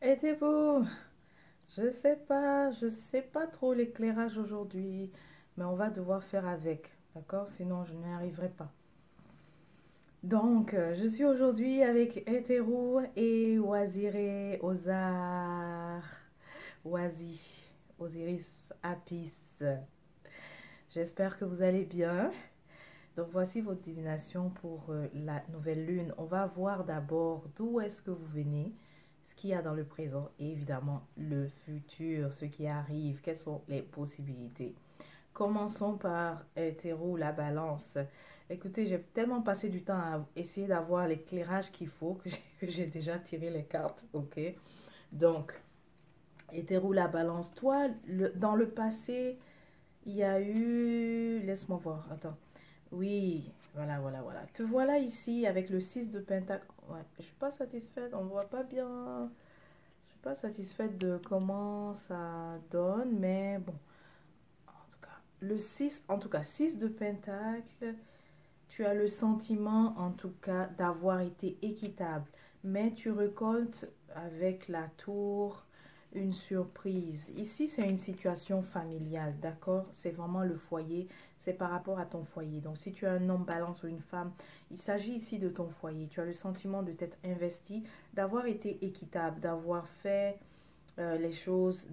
Aidez-vous! Je sais pas trop l'éclairage aujourd'hui, mais on va devoir faire avec, d'accord? Sinon, je n'y arriverai pas. Donc, je suis aujourd'hui avec Hétérou et Waziré Ozar. Wazi, Osiris, Apis. J'espère que vous allez bien. Donc, voici votre divination pour la nouvelle lune. On va voir d'abord d'où est-ce que vous venez, ce qu'il y a dans le présent et évidemment le futur, ce qui arrive, quelles sont les possibilités. Commençons par Hétéro, la balance. Écoutez, j'ai tellement passé du temps à essayer d'avoir l'éclairage qu'il faut que j'ai déjà tiré les cartes, ok? Donc, Hétéro, la balance. Toi, dans le passé, il y a eu... Laisse-moi voir, attends. Oui, voilà. Te voilà ici avec le 6 de pentacle. Ouais, je suis pas satisfaite, on voit pas bien. Je suis pas satisfaite de comment ça donne, mais bon. En tout cas, le 6, en tout cas, 6 de pentacle, tu as le sentiment, en tout cas, d'avoir été équitable. Mais tu récoltes avec la tour une surprise. Ici, c'est une situation familiale, d'accord? C'est vraiment le foyer, c'est par rapport à ton foyer. Donc, si tu as un homme balance ou une femme, il s'agit ici de ton foyer. Tu as le sentiment de t'être investi, d'avoir été équitable, d'avoir fait les choses,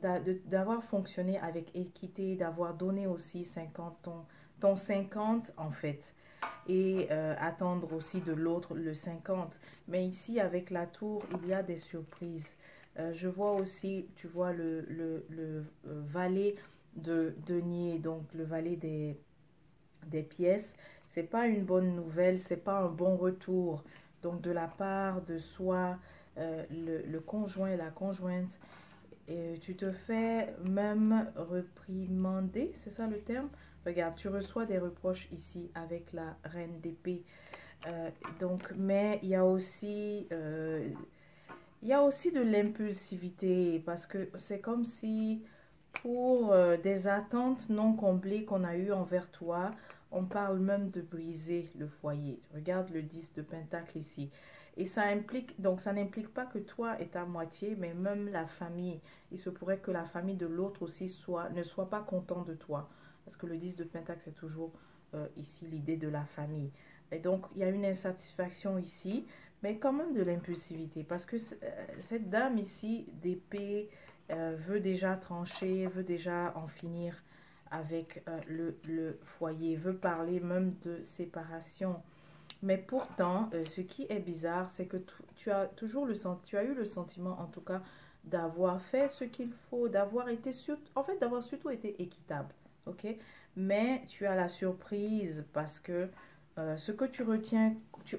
d'avoir fonctionné avec équité, d'avoir donné aussi 50, ton 50 en fait, et attendre aussi de l'autre le 50. Mais ici, avec la tour, il y a des surprises. Je vois aussi, tu vois, le valet de denier, donc le valet des pièces. C'est pas une bonne nouvelle, c'est pas un bon retour. Donc, de la part de soit le conjoint et la conjointe, et tu te fais même reprimander, c'est ça le terme? Regarde, tu reçois des reproches ici avec la reine d'épée. Euh, donc, mais il y a aussi de l'impulsivité parce que c'est comme si pour des attentes non comblées qu'on a eues envers toi, on parle même de briser le foyer. Regarde le 10 de Pentacle ici. Et ça implique, donc ça n'implique pas que toi et ta moitié, mais même la famille. Il se pourrait que la famille de l'autre aussi ne soit pas content de toi. Parce que le 10 de Pentacle, c'est toujours ici l'idée de la famille. Et donc, il y a une insatisfaction ici, mais quand même de l'impulsivité. Parce que cette dame ici, d'épée, veut déjà trancher, veut déjà en finir avec le foyer, veut parler même de séparation. Mais pourtant, ce qui est bizarre, c'est que tu as toujours tu as eu le sentiment, en tout cas, d'avoir fait ce qu'il faut, d'avoir été en fait, d'avoir surtout été équitable, ok? Mais tu as la surprise parce que ce que tu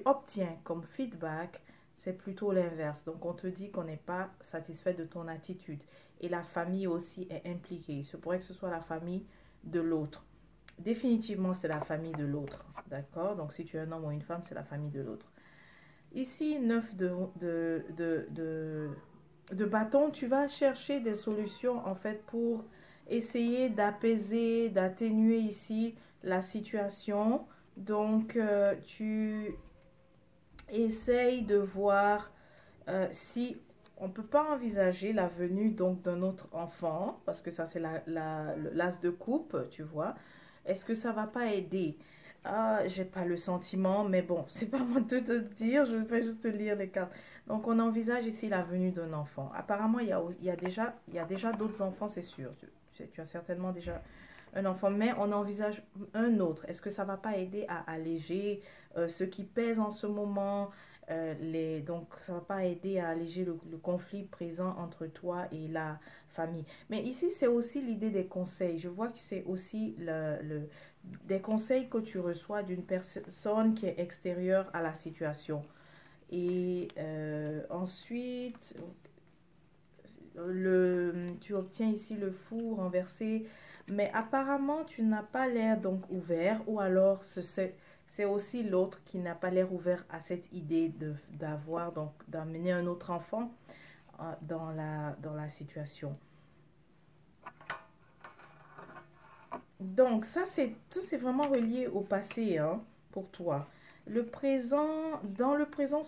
obtiens comme feedback, c'est plutôt l'inverse. Donc, on te dit qu'on n'est pas satisfait de ton attitude. Et la famille aussi est impliquée. Il se pourrait que ce soit la famille de l'autre. Définitivement, c'est la famille de l'autre. D'accord? Donc, si tu es un homme ou une femme, c'est la famille de l'autre. Ici, 9 de bâton, tu vas chercher des solutions en fait pour essayer d'apaiser, d'atténuer ici la situation. Donc, tu essayes de voir si on ne peut pas envisager la venue donc d'un autre enfant, parce que ça c'est l'as de coupe, tu vois. Est-ce que ça va pas aider? Ah, j'ai pas le sentiment, mais bon, c'est pas moi de te dire, je vais juste lire les cartes. Donc, on envisage ici la venue d'un enfant. Apparemment, il y a déjà d'autres enfants, c'est sûr. Tu as certainement déjà un enfant, mais on envisage un autre. Est-ce que ça va pas aider à alléger ce qui pèse en ce moment? Donc, ça va pas aider à alléger le conflit présent entre toi et la famille. Mais ici, c'est aussi l'idée des conseils. Je vois que c'est aussi des conseils que tu reçois d'une personne qui est extérieure à la situation. Et ensuite, tu obtiens ici le fou renversé, mais apparemment tu n'as pas l'air donc ouvert, ou alors c'est aussi l'autre qui n'a pas l'air ouvert à cette idée d'avoir donc d'amener un autre enfant dans la situation. Donc ça c'est vraiment relié au passé, hein, pour toi. Le présent, dans le présent,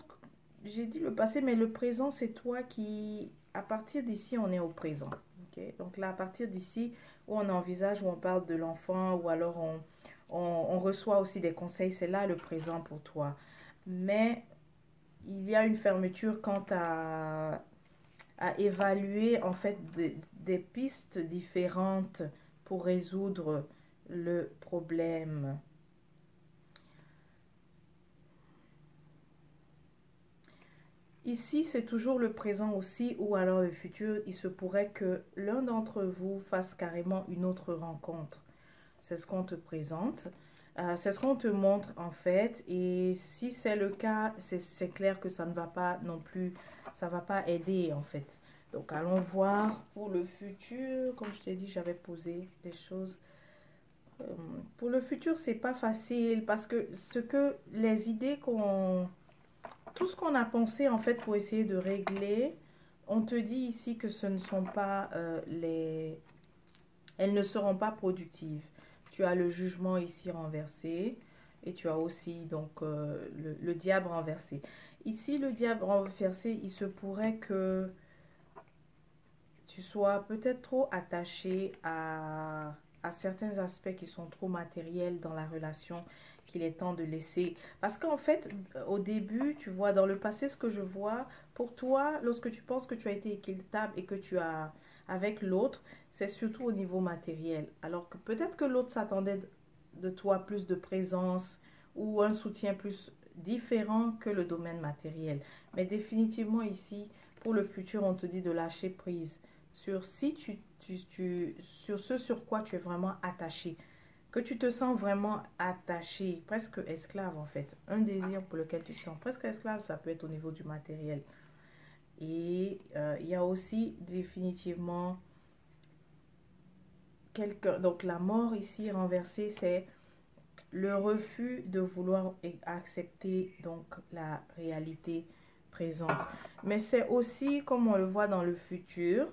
j'ai dit le passé, mais le présent, c'est toi qui, à partir d'ici, on est au présent. Ok. Donc là, à partir d'ici, où on envisage, où on parle de l'enfant, ou alors on reçoit aussi des conseils, c'est là le présent pour toi. Mais il y a une fermeture quant à évaluer en fait des pistes différentes pour résoudre le problème. Ici, c'est toujours le présent aussi, ou alors le futur. Il se pourrait que l'un d'entre vous fasse carrément une autre rencontre. C'est ce qu'on te présente. C'est ce qu'on te montre en fait. Et si c'est le cas, c'est clair que ça ne va pas non plus, ça ne va pas aider en fait. Donc allons voir pour le futur. Comme je t'ai dit, j'avais posé des choses. Euh, pour le futur, c'est pas facile parce que les idées tout ce qu'on a pensé en fait pour essayer de régler, on te dit ici que ce ne sont pas elles ne seront pas productives. Tu as le jugement ici renversé et tu as aussi donc le diable renversé. Ici, le diable renversé, il se pourrait que tu sois peut-être trop attaché à certains aspects qui sont trop matériels dans la relation qu'il est temps de laisser. Parce qu'en fait, au début, tu vois, dans le passé, ce que je vois, pour toi, lorsque tu penses que tu as été équitable et que tu as avec l'autre, c'est surtout au niveau matériel. Alors que peut-être que l'autre s'attendait de toi plus de présence ou un soutien plus différent que le domaine matériel. Mais définitivement ici, pour le futur, on te dit de lâcher prise sur si sur ce sur quoi tu es vraiment attaché, que tu te sens vraiment attaché, presque esclave en fait. Un désir pour lequel tu te sens presque esclave, ça peut être au niveau du matériel. Et il y a aussi définitivement quelqu'un. Donc la mort ici renversée, c'est le refus de vouloir accepter donc la réalité présente. Mais c'est aussi, comme on le voit dans le futur,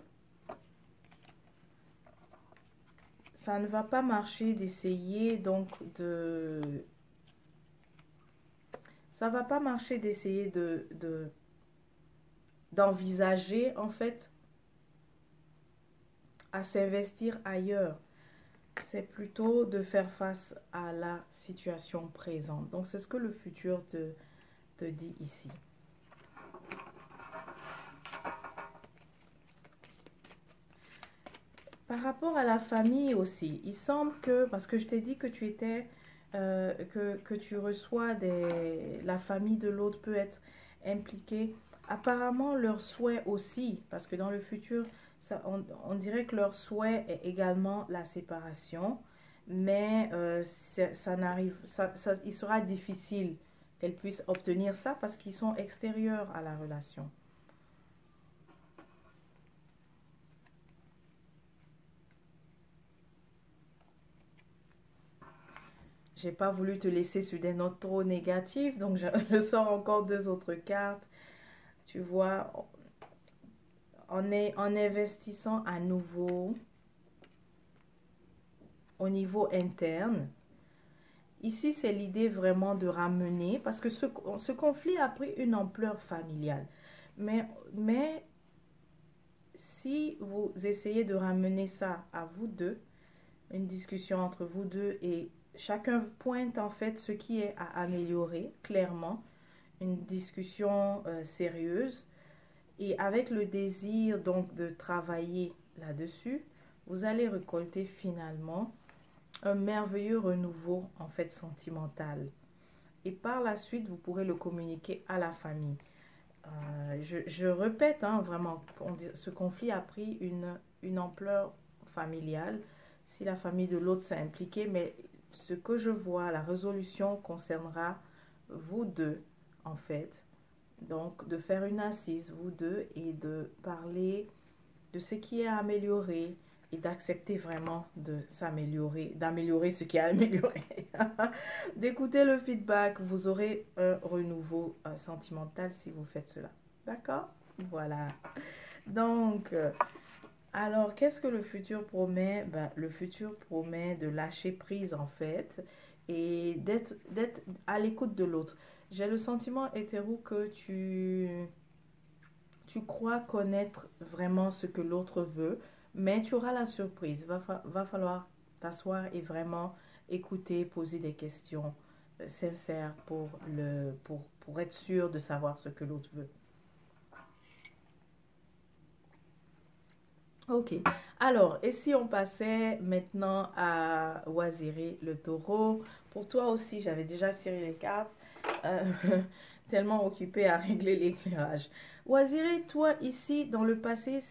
ça ne va pas marcher d'essayer donc de... Ça va pas marcher d'essayer d'envisager en fait à s'investir ailleurs. C'est plutôt de faire face à la situation présente. Donc c'est ce que le futur te dit ici. Par rapport à la famille aussi, il semble que, parce que je t'ai dit que tu étais, que tu reçois la famille de l'autre peut être impliquée. Apparemment, leur souhait aussi, parce que dans le futur, on dirait que leur souhait est également la séparation, mais ça n'arrive, il sera difficile qu'elles puissent obtenir ça parce qu'ils sont extérieurs à la relation. J'ai pas voulu te laisser sur des notes trop négatives, donc je sors encore deux autres cartes. Tu vois, en investissant à nouveau au niveau interne. Ici, c'est l'idée vraiment de ramener, parce que ce conflit a pris une ampleur familiale. Mais si vous essayez de ramener ça à vous deux, une discussion entre vous deux et chacun pointe en fait ce qui est à améliorer clairement, une discussion sérieuse et avec le désir donc de travailler là-dessus, vous allez récolter finalement un merveilleux renouveau en fait sentimental. Et par la suite, vous pourrez le communiquer à la famille. Je répète, hein, vraiment, ce conflit a pris une ampleur familiale. Si la famille de l'autre s'est impliquée, mais ce que je vois, la résolution concernera vous deux, en fait. Donc, de faire une assise, vous deux, et de parler de ce qui est à améliorer et d'accepter vraiment de s'améliorer, d'améliorer ce qui est à améliorer. D'écouter le feedback, vous aurez un renouveau sentimental si vous faites cela. D'accord? Voilà. Donc, alors, qu'est-ce que le futur promet? Ben, le futur promet de lâcher prise en fait et d'être à l'écoute de l'autre. J'ai le sentiment, hétéro, que tu crois connaître vraiment ce que l'autre veut, mais tu auras la surprise. Va falloir t'asseoir et vraiment écouter, poser des questions sincères pour être sûr de savoir ce que l'autre veut. Ok. Alors, et si on passait maintenant à Waziri, le taureau? Pour toi aussi, j'avais déjà tiré les cartes, euh, tellement occupé à régler l'éclairage. Waziri, toi ici, dans le passé,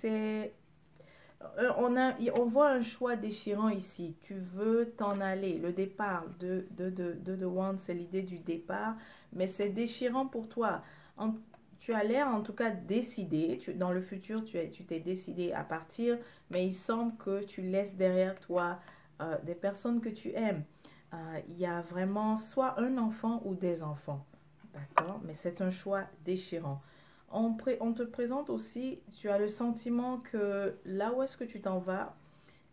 on voit un choix déchirant ici. Tu veux t'en aller. Le départ de The One, c'est l'idée du départ, mais c'est déchirant pour toi. En- Tu as l'air en tout cas décidé. Dans le futur, tu t'es décidé à partir, mais il semble que tu laisses derrière toi des personnes que tu aimes. Il y a vraiment soit un enfant ou des enfants. D'accord? Mais c'est un choix déchirant. On te présente aussi, tu as le sentiment que là où est-ce que tu t'en vas,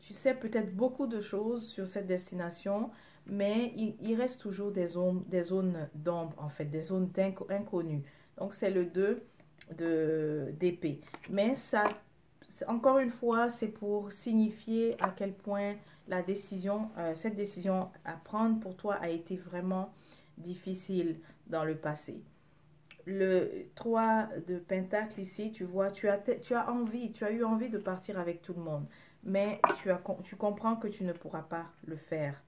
tu sais peut-être beaucoup de choses sur cette destination, mais il reste toujours des zones d'ombre, en fait, des zones inconnues. Donc c'est le 2 d'épée. Mais ça, encore une fois, c'est pour signifier à quel point cette décision à prendre pour toi a été vraiment difficile dans le passé. Le 3 de Pentacle ici, tu vois, tu as eu envie de partir avec tout le monde, mais tu comprends que tu ne pourras pas le faire.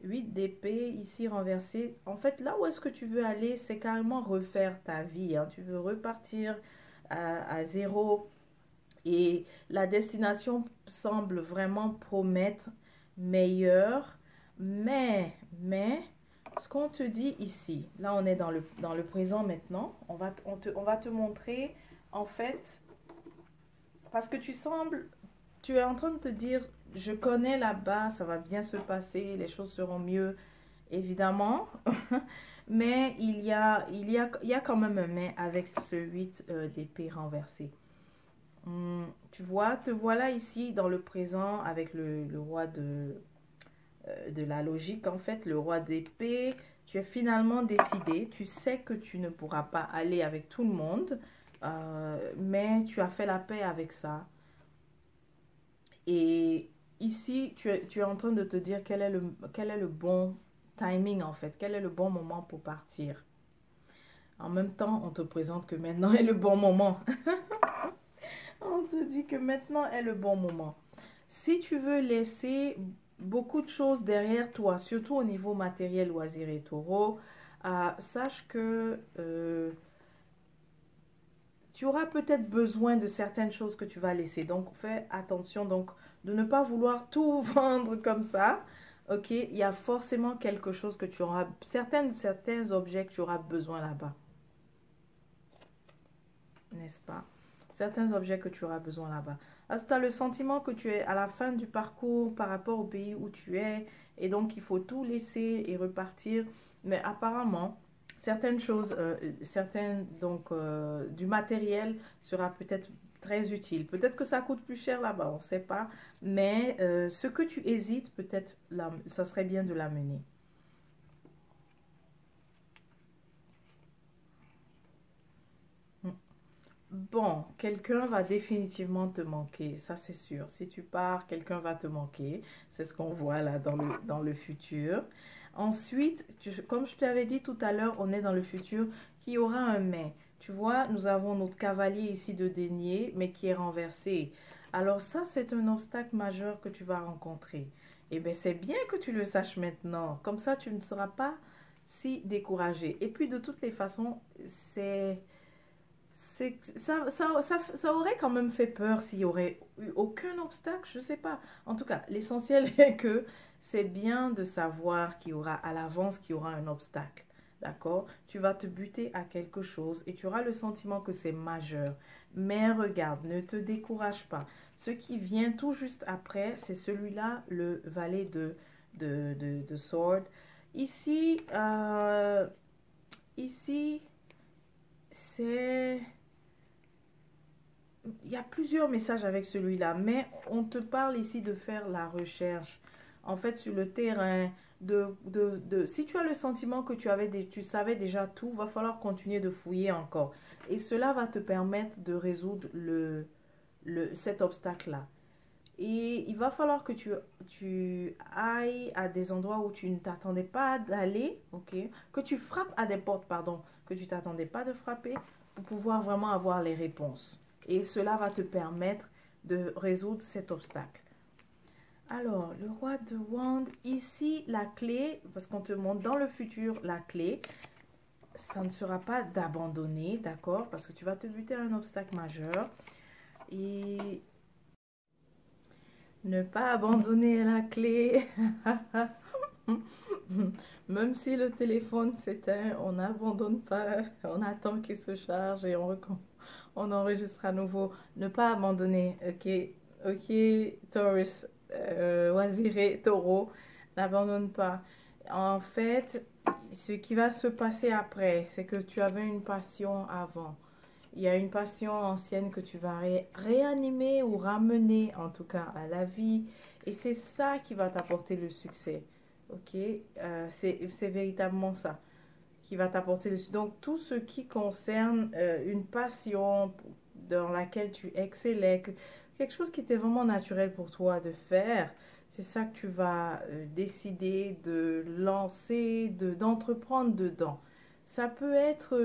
8 d'épée ici renversé. En fait, là où est-ce que tu veux aller, c'est carrément refaire ta vie, hein. Tu veux repartir à zéro et la destination semble vraiment promettre meilleur, mais ce qu'on te dit ici, là on est dans le présent maintenant, on va te montrer en fait, parce que tu es en train de te dire, je connais là-bas, ça va bien se passer, les choses seront mieux, évidemment, mais il y a quand même un mais avec ce 8 d'épée renversé. Tu vois, te voilà ici dans le présent avec le roi de la logique, en fait, le roi d'épée. Tu es finalement décidé, tu sais que tu ne pourras pas aller avec tout le monde, mais tu as fait la paix avec ça. Et ici, tu es en train de te dire quel est le bon timing, en fait, quel est le bon moment pour partir. En même temps, on te présente que maintenant est le bon moment. On te dit que maintenant est le bon moment. Si tu veux laisser beaucoup de choses derrière toi, surtout au niveau matériel, loisir et taureau, sache que tu auras peut-être besoin de certaines choses que tu vas laisser. Donc, fais attention donc de ne pas vouloir tout vendre comme ça. Ok, il y a forcément quelque chose que tu auras, certains objets que tu auras besoin là-bas, n'est-ce pas? Certains objets que tu auras besoin là-bas. Parce que tu as le sentiment que tu es à la fin du parcours par rapport au pays où tu es et donc il faut tout laisser et repartir. Mais apparemment, certaines choses, du matériel sera peut-être très utile. Peut-être que ça coûte plus cher là-bas, on ne sait pas. Mais ce que tu hésites, peut-être, ça serait bien de l'amener. Bon, quelqu'un va définitivement te manquer, ça c'est sûr. Si tu pars, quelqu'un va te manquer. C'est ce qu'on voit là dans le futur. Ensuite, comme je t'avais dit tout à l'heure, on est dans le futur qui aura un mais. Tu vois, nous avons notre cavalier ici de denier, mais qui est renversé. Alors ça, c'est un obstacle majeur que tu vas rencontrer. Et bien, c'est bien que tu le saches maintenant. Comme ça, tu ne seras pas si découragé. Et puis, de toutes les façons, ça aurait quand même fait peur s'il y aurait eu aucun obstacle, je sais pas. En tout cas, l'essentiel est que c'est bien de savoir qu'il y aura à l'avance qu'il y aura un obstacle. D'accord? Tu vas te buter à quelque chose et tu auras le sentiment que c'est majeur. Mais regarde, ne te décourage pas. Ce qui vient tout juste après, c'est celui-là, le valet de sword. Ici, ici, c'est il y a plusieurs messages avec celui-là, mais on te parle ici de faire la recherche. en fait, sur le terrain, si tu as le sentiment que tu savais déjà tout, va falloir continuer de fouiller encore. Et cela va te permettre de résoudre cet obstacle-là. Et il va falloir que tu ailles à des endroits où tu ne t'attendais pas d'aller, ok? Que tu frappes à des portes, pardon, que tu t'attendais pas de frapper pour pouvoir vraiment avoir les réponses. Et cela va te permettre de résoudre cet obstacle. Alors, le roi de Wand, ici, la clé, parce qu'on te montre dans le futur la clé, ça ne sera pas d'abandonner, d'accord? Parce que tu vas te buter à un obstacle majeur. Et ne pas abandonner la clé. Même si le téléphone s'éteint, on n'abandonne pas, on attend qu'il se charge et on enregistre à nouveau. Ne pas abandonner, ok? Ok, Taurus, Oisiré, Taureau, n'abandonne pas. En fait, ce qui va se passer après, c'est que tu avais une passion avant. Il y a une passion ancienne que tu vas réanimer ou ramener en tout cas à la vie. Et c'est ça qui va t'apporter le succès. Ok, c'est véritablement ça qui va t'apporter le succès. Donc tout ce qui concerne une passion dans laquelle tu excellais, quelque chose qui était vraiment naturel pour toi de faire, c'est ça que tu vas décider de lancer, d'entreprendre dedans. Ça peut être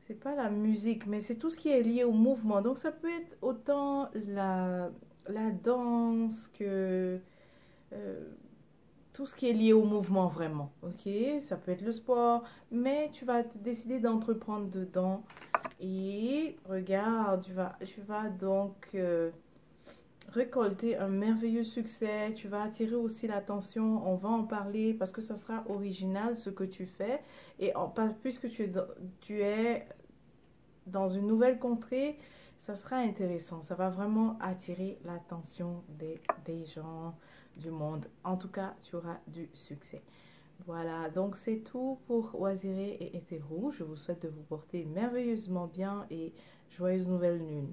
c'est pas la musique, mais c'est tout ce qui est lié au mouvement. Donc ça peut être autant la danse que euh, tout ce qui est lié au mouvement vraiment. Ok, ça peut être le sport, mais tu vas décider d'entreprendre dedans. Et regarde, tu vas donc récolter un merveilleux succès. Tu vas attirer aussi l'attention. On va en parler parce que ça sera original ce que tu fais. Et puisque tu es dans une nouvelle contrée, ça sera intéressant. Ça va vraiment attirer l'attention des gens du monde. En tout cas, tu auras du succès. Voilà, donc c'est tout pour Oisiré et Hétéro. Je vous souhaite de vous porter merveilleusement bien et joyeuse nouvelle lune.